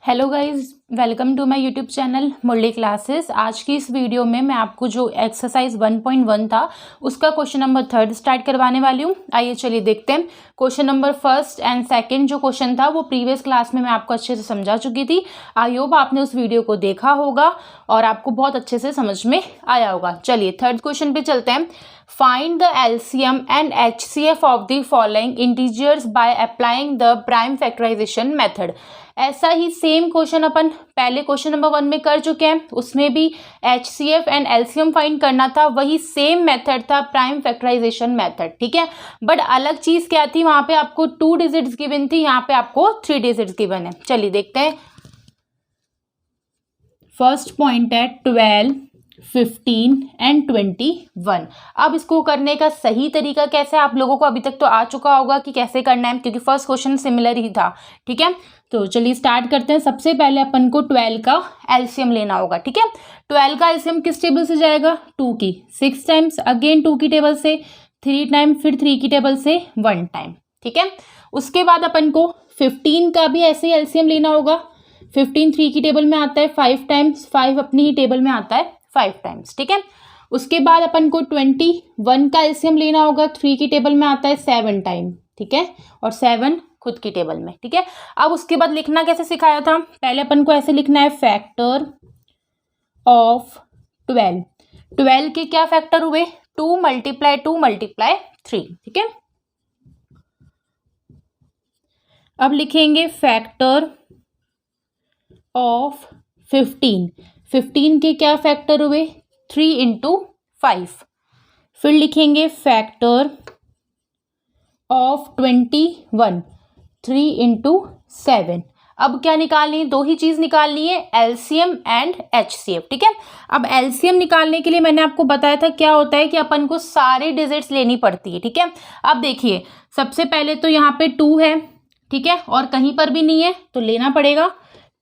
Hello guys, welcome to my YouTube channel Murali classes. आज की इस वीडियो में मैं आपको जो एक्सरसाइज 1.1 था उसका क्वेश्चन नंबर 3 स्टार्ट करवाने वाली हूँ। आइए चलिए देखते हैं। क्वेश्चन नंबर 1 एंड 2 जो क्वेश्चन था वो प्रीवियस क्लास में मैं आपको अच्छे से समझा चुकी थी। आई होप आपने उस वीडियो को देखा होगा और आपको बहुत अच्छे से समझ में आया होगा। चलिए थर्ड क्वेश्चन पे चलते हैं। Find the LCM and HCF of the following integers by applying the prime factorisation method. ऐसा ही सेम क्वेश्चन अपन पहले क्वेश्चन नंबर 1 में कर चुके हैं। उसमें भी एचसीएफ एंड एलसीएम फाइंड करना था, वही सेम मेथड था, प्राइम फैक्टराइजेशन मेथड। ठीक है, बट अलग चीज क्या थी, वहां पे आपको 2 डिजिट्स गिवन थी, यहाँ पे आपको 3 डिजिट्स गिवन है। चलिए देखते हैं। फर्स्ट पॉइंट है 12, 15 एंड 21। अब इसको करने का सही तरीका कैसे, आप लोगों को अभी तक तो आ चुका होगा कि कैसे करना है, क्योंकि फर्स्ट क्वेश्चन सिमिलर ही था। ठीक है, तो चलिए स्टार्ट करते हैं। सबसे पहले अपन को 12 का एलसीएम लेना होगा। ठीक है, 12 का एलसीएम किस टेबल से जाएगा, 2 की 6 टाइम्स, अगेन 2 की टेबल से 3 टाइम, फिर 3 की टेबल से 1 टाइम। ठीक है, उसके बाद अपन को 15 का भी ऐसे ही एलसीएम लेना होगा। 15 3 की टेबल में आता है 5 टाइम्स, 5 अपनी ही टेबल में आता है 5 टाइम्स। ठीक है, उसके बाद अपन को 21 का एलसीएम लेना होगा। 3 की टेबल में आता है 7 टाइम। ठीक है, और 7 खुद की टेबल में। ठीक है, अब उसके बाद लिखना कैसे सिखाया था, पहले अपन को ऐसे लिखना है, फैक्टर ऑफ 12। 12 के क्या फैक्टर हुए, 2 मल्टीप्लाई 2 मल्टीप्लाई 3। ठीक है, अब लिखेंगे फैक्टर ऑफ 15। 15 के क्या फैक्टर हुए, 3 इंटू 5। फिर लिखेंगे फैक्टर ऑफ 21, 3 इंटू 7। अब क्या निकालनी है, 2 ही चीज निकालनी है, एलसीएम एंड एचसीएफ। ठीक है, अब एलसीएम निकालने के लिए मैंने आपको बताया था क्या होता है कि अपन को सारे डिजिट्स लेनी पड़ती है। ठीक है, अब देखिए सबसे पहले तो यहाँ पे 2 है। ठीक है, और कहीं पर भी नहीं है तो लेना पड़ेगा।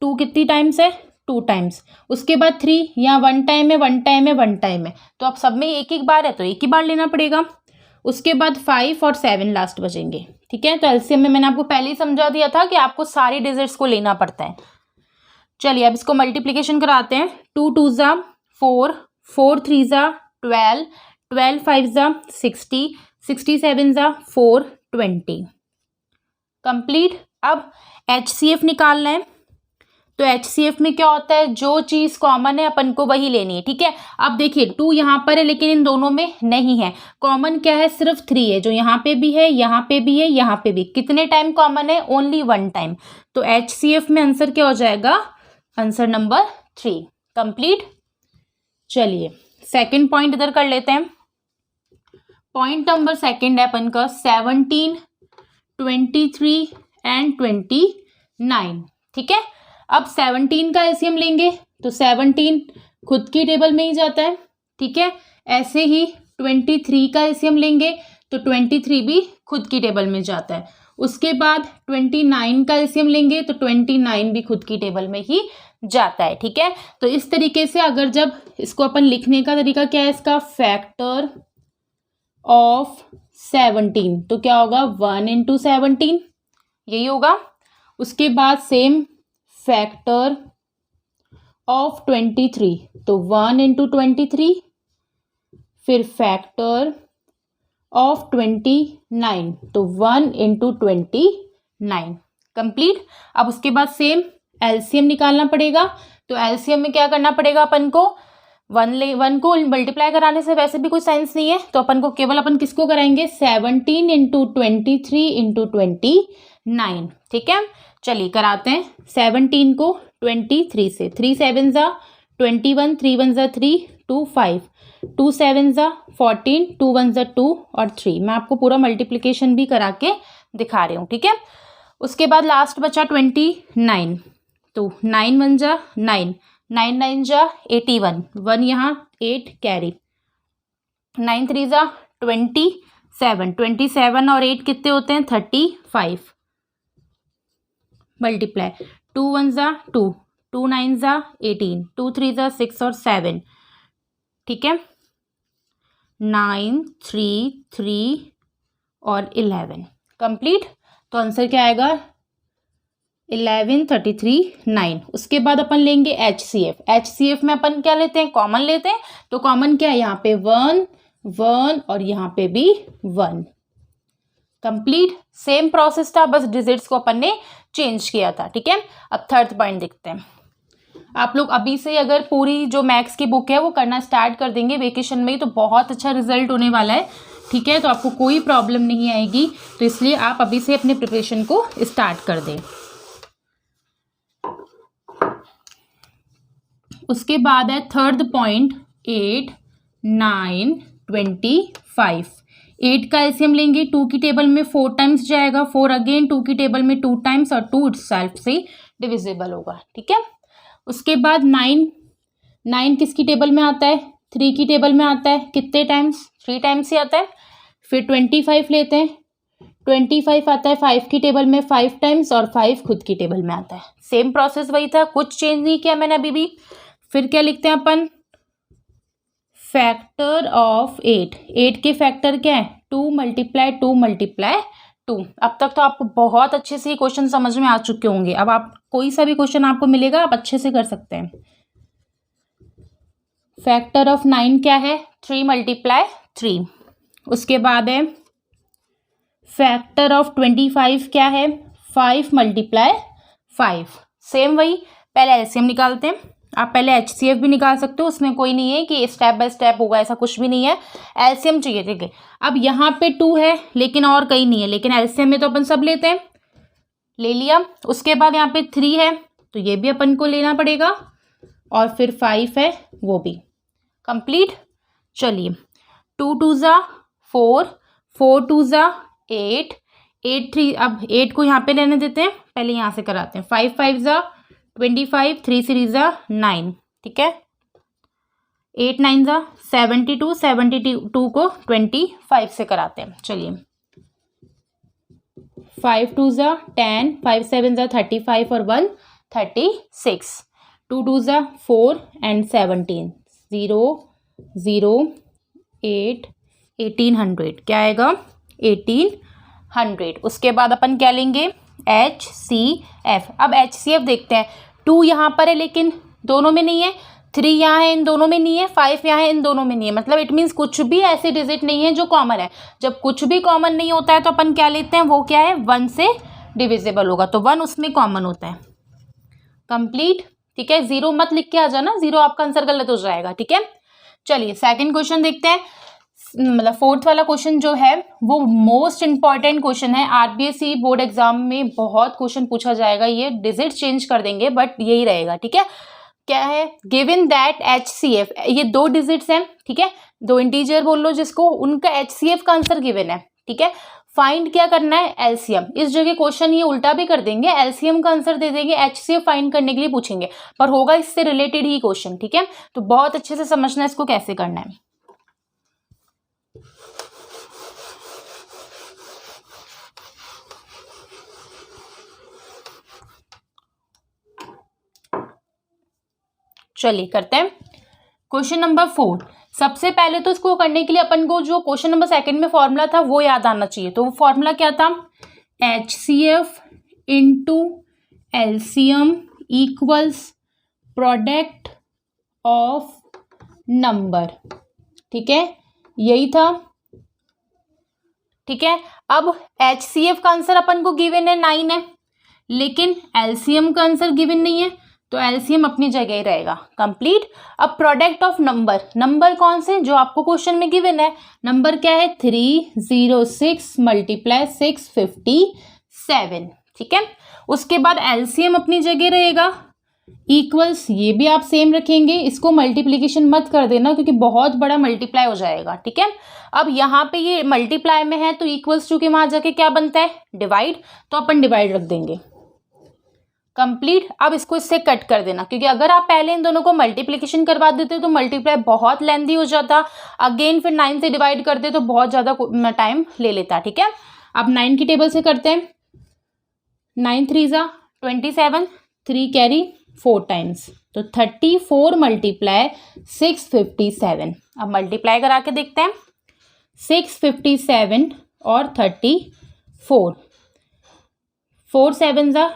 2 कितनी टाइम्स है, 2 टाइम्स। उसके बाद 3, यहाँ 1 टाइम है, 1 टाइम है, 1 टाइम है, तो अब सब में एक एक बार है तो एक ही बार लेना पड़ेगा। उसके बाद 5 और 7 लास्ट बचेंगे। ठीक है, तो एलसीएम में मैंने आपको पहले ही समझा दिया था कि आपको सारी डिजिट्स को लेना पड़ता है। चलिए अब इसको मल्टीप्लिकेशन कराते हैं। 2 2 ज़ा 4, 4 3 ज़ा 12, 12 5 ज़ा 60, 67 ज़ा 420। कंप्लीट। अब एचसीएफ निकालना है, तो एचसीएफ में क्या होता है, जो चीज कॉमन है अपन को वही लेनी है। ठीक है, अब देखिए 2 यहाँ पर है लेकिन इन दोनों में नहीं है। कॉमन क्या है, सिर्फ 3 है, जो यहाँ पे भी है, यहाँ पे भी है, यहाँ पे भी। कितने टाइम कॉमन है, ओनली 1 टाइम। तो एचसीएफ में आंसर क्या हो जाएगा, आंसर नंबर 3। कंप्लीट। चलिए सेकंड पॉइंट इधर कर लेते हैं। पॉइंट नंबर 2 है अपन का 17, 23 एंड 29। ठीक है, अब 17 का एलसीएम लेंगे तो 17 खुद की टेबल में ही जाता है। ठीक है, ऐसे ही 23 का एलसीएम लेंगे तो 23 भी खुद की टेबल में जाता है। उसके बाद 29 का एलसीएम लेंगे तो 29 भी खुद की टेबल में ही जाता है। ठीक है, तो इस तरीके से अगर जब इसको अपन लिखने का तरीका क्या है, इसका फैक्टर ऑफ 17 तो क्या होगा, 1 इंटू 17, यही होगा। उसके बाद सेम फैक्टर ऑफ 23 तो 1 इंटू 23, फिर फैक्टर ऑफ 29 तो 1 इंटू 29। कंप्लीट। अब उसके बाद सेम एलसीएम निकालना पड़ेगा, तो एलसीएम में क्या करना पड़ेगा अपन को, 1 को मल्टीप्लाई कराने से वैसे भी कोई सेंस नहीं है, तो अपन को केवल अपन किसको कराएंगे, 17 इंटू 23 इंटू 29। ठीक है, चलिए कराते हैं। 17 को 23 से, 3 7 ज़ा 21, 3 1 ज़ा 3, 2 5, 2 7 ज़ा 14, 2 1 ज़ा 2 और 3। मैं आपको पूरा मल्टीप्लिकेशन भी करा के दिखा रही हूँ। ठीक है, उसके बाद लास्ट बचा 29, तो 9 1 ज़ा 9, 9 9 ज़ा 81, 1 यहाँ 8 कैरी, 9 3 ज़ा 27, 27 और 8 कितने होते हैं, 35। मल्टीप्लाई 2 1 ज़ा 2, 2 9 ज़ा 18, 2 3 ज़ा 6 और 7। ठीक है, 9 3 3 और 11। कंप्लीट। तो आंसर क्या आएगा, 11 33 9। उसके बाद अपन लेंगे HCF। HCF में अपन क्या लेते हैं, कॉमन लेते हैं। तो कॉमन क्या है, यहाँ पे 1 1 और यहाँ पे भी 1। कंप्लीट सेम प्रोसेस था, बस डिजिट्स को अपन ने चेंज किया था। ठीक है, अब थर्ड पॉइंट देखते हैं। आप लोग अभी से अगर पूरी जो मैथ्स की बुक है वो करना स्टार्ट कर देंगे वेकेशन में ही, तो बहुत अच्छा रिजल्ट होने वाला है। ठीक है, तो आपको कोई प्रॉब्लम नहीं आएगी, तो इसलिए आप अभी से अपने प्रिपरेशन को स्टार्ट कर दें। उसके बाद है थर्ड पॉइंट 8 9 25। 8 का एलसीएम लेंगे, 2 की टेबल में 4 टाइम्स जाएगा, 4 अगेन 2 की टेबल में 2 टाइम्स, और 2 इटसेल्फ से डिविजिबल होगा। ठीक है, उसके बाद 9 किसकी टेबल में आता है, 3 की टेबल में आता है। कितने टाइम्स, 3 टाइम्स ही आता है। फिर 25 लेते हैं, 25 आता है 5 की टेबल में 5 टाइम्स, और 5 खुद की टेबल में आता है। सेम प्रोसेस वही था, कुछ चेंज नहीं किया मैंने अभी भी। फिर क्या लिखते हैं अपन, फैक्टर ऑफ 8। 8 के फैक्टर क्या है, 2 × 2 × 2। अब तक तो आपको बहुत अच्छे से ये क्वेश्चन समझ में आ चुके होंगे। अब आप कोई सा भी क्वेश्चन आपको मिलेगा आप अच्छे से कर सकते हैं। फैक्टर ऑफ 9 क्या है, 3 × 3। उसके बाद है फैक्टर ऑफ 25 क्या है, 5 × 5। सेम वही, पहले एलसीएम निकालते हैं। आप पहले एचसीएफ भी निकाल सकते हो, उसमें कोई नहीं है कि स्टेप बाय स्टेप होगा, ऐसा कुछ भी नहीं है। एलसीएम चाहिए। ठीक है, अब यहाँ पे 2 है लेकिन और कहीं नहीं है, लेकिन एलसीएम में तो अपन सब लेते हैं, ले लिया। उसके बाद यहाँ पे 3 है तो ये भी अपन को लेना पड़ेगा, और फिर 5 है वो भी। कंप्लीट। चलिए, 2 2 ज़ा 4, 4 2 ज़ा 8, 8 3, अब 8 को यहाँ पे लेने देते हैं, पहले यहाँ से कराते हैं। 5 5 ज़ा 25, 3 3 ज़ा 9। ठीक है, 8 9 ज़ा 72, 72 को 25 से कराते हैं। चलिए, 5 2 ज़ा 10, 5 7 ज़ा 35 और 1 36, 2 2 ज़ा 4 एंड 17, 0 0 8, 1800। क्या आएगा, 1800। उसके बाद अपन क्या लेंगे, HCF। अब HCF देखते हैं। 2 यहाँ पर है लेकिन दोनों में नहीं है, 3 यहाँ है इन दोनों में नहीं है, 5 यहाँ है इन दोनों में नहीं है। मतलब इट मीन्स कुछ भी ऐसे डिजिट नहीं है जो कॉमन है। जब कुछ भी कॉमन नहीं होता है तो अपन क्या लेते हैं, वो क्या है, 1 से डिविजिबल होगा, तो 1 उसमें कॉमन होता है। कंप्लीट। ठीक है, 0 मत लिख के आ जाना, 0 आपका आंसर गलत हो जाएगा। ठीक है, चलिए सेकंड क्वेश्चन देखते हैं। मतलब फोर्थ वाला क्वेश्चन जो है वो मोस्ट इंपॉर्टेंट क्वेश्चन है। आरबीएसई बोर्ड एग्जाम में बहुत क्वेश्चन पूछा जाएगा, ये डिजिट चेंज कर देंगे बट यही रहेगा। ठीक है, क्या है, गिवन दैट HCF, ये 2 डिजिट्स हैं। ठीक है, 2 इंटीजर बोल लो जिसको, उनका HCF का आंसर गिवन है। ठीक है, फाइंड क्या करना है, एलसीएम। इस जगह क्वेश्चन ये उल्टा भी कर देंगे, एलसीएम का आंसर दे देंगे, HCF फाइंड करने के लिए पूछेंगे, पर होगा इससे रिलेटेड ही क्वेश्चन। ठीक है, तो बहुत अच्छे से समझना इसको कैसे करना है। चलिए करते हैं क्वेश्चन नंबर 4। सबसे पहले तो इसको करने के लिए अपन को जो क्वेश्चन नंबर 2 में फॉर्मूला था वो याद आना चाहिए। तो वो फॉर्मूला क्या था, HCF into LCM equals product of number. ठीक है, यही था। ठीक है, अब HCF का आंसर अपन को गिवन है 9 है, लेकिन LCM का आंसर गिवन नहीं है, तो LCM अपनी जगह ही रहेगा। कंप्लीट। अब प्रोडक्ट ऑफ नंबर, नंबर कौन से जो आपको क्वेश्चन में गिवन है, नंबर क्या है 306 × 657। ठीक है, उसके बाद LCM अपनी जगह रहेगा, इक्वल्स ये भी आप सेम रखेंगे, इसको मल्टीप्लीकेशन मत कर देना क्योंकि बहुत बड़ा मल्टीप्लाई हो जाएगा। ठीक है, अब यहाँ पे ये मल्टीप्लाई में है तो इक्वल्स टू के वहां जाके क्या बनता है, डिवाइड, तो अपन डिवाइड रख देंगे। कंप्लीट। अब इसको इससे कट कर देना, क्योंकि अगर आप पहले इन दोनों को मल्टीप्लिकेशन करवा देते तो मल्टीप्लाई बहुत लेंथी हो जाता, अगेन फिर 9 से डिवाइड करते तो बहुत ज़्यादा टाइम ले लेता। ठीक है, अब 9 की टेबल से करते हैं। 9 3 ज़ा 27, 3 कैरी 4 टाइम्स, तो 34 × 657। अब मल्टीप्लाई करा के देखते हैं, 657 और 34, 4 7 ज़ा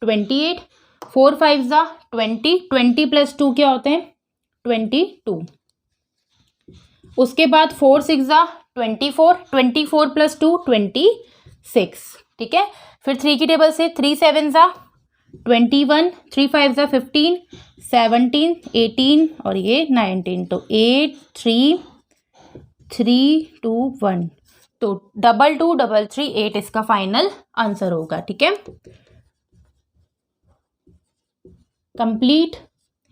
28, 4 5 ज़ा 20, 20 प्लस 2 क्या होते हैं 22। उसके बाद 4 6 ज़ा 24, 24 प्लस 2 26, ठीक है। फिर 3 की टेबल से 3 7 ज़ा 21, 3 5 ज़ा 15, 17, 18 और ये 19, तो 8 3 3 2 1, तो 2 2 3 3 8 इसका फाइनल आंसर होगा, ठीक है। कंप्लीट।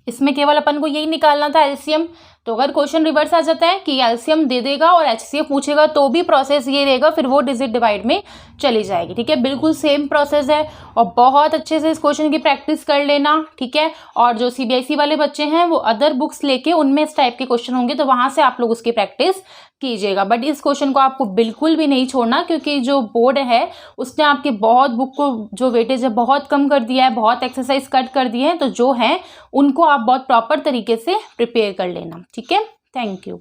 इसमें केवल अपन को यही निकालना था एलसीएम। तो अगर क्वेश्चन रिवर्स आ जाता है कि एलसीएम दे देगा और एचसीएफ पूछेगा तो भी प्रोसेस ये रहेगा, फिर वो डिजिट डिवाइड में चली जाएगी, ठीक है। बिल्कुल सेम प्रोसेस है और बहुत अच्छे से इस क्वेश्चन की प्रैक्टिस कर लेना, ठीक है। और जो सीबीएसई वाले बच्चे हैं वो अदर बुक्स लेके उनमें इस टाइप के क्वेश्चन होंगे तो वहां से आप लोग उसकी प्रैक्टिस कीजिएगा। बट इस क्वेश्चन को आपको बिल्कुल भी नहीं छोड़ना, क्योंकि जो बोर्ड है उसने आपके बहुत बुक को जो वेटेज है बहुत कम कर दिया है, बहुत एक्सरसाइज कट कर दिए हैं, तो जो है उनको आप बहुत प्रॉपर तरीके से प्रिपेयर कर लेना, ठीक है। Thank you.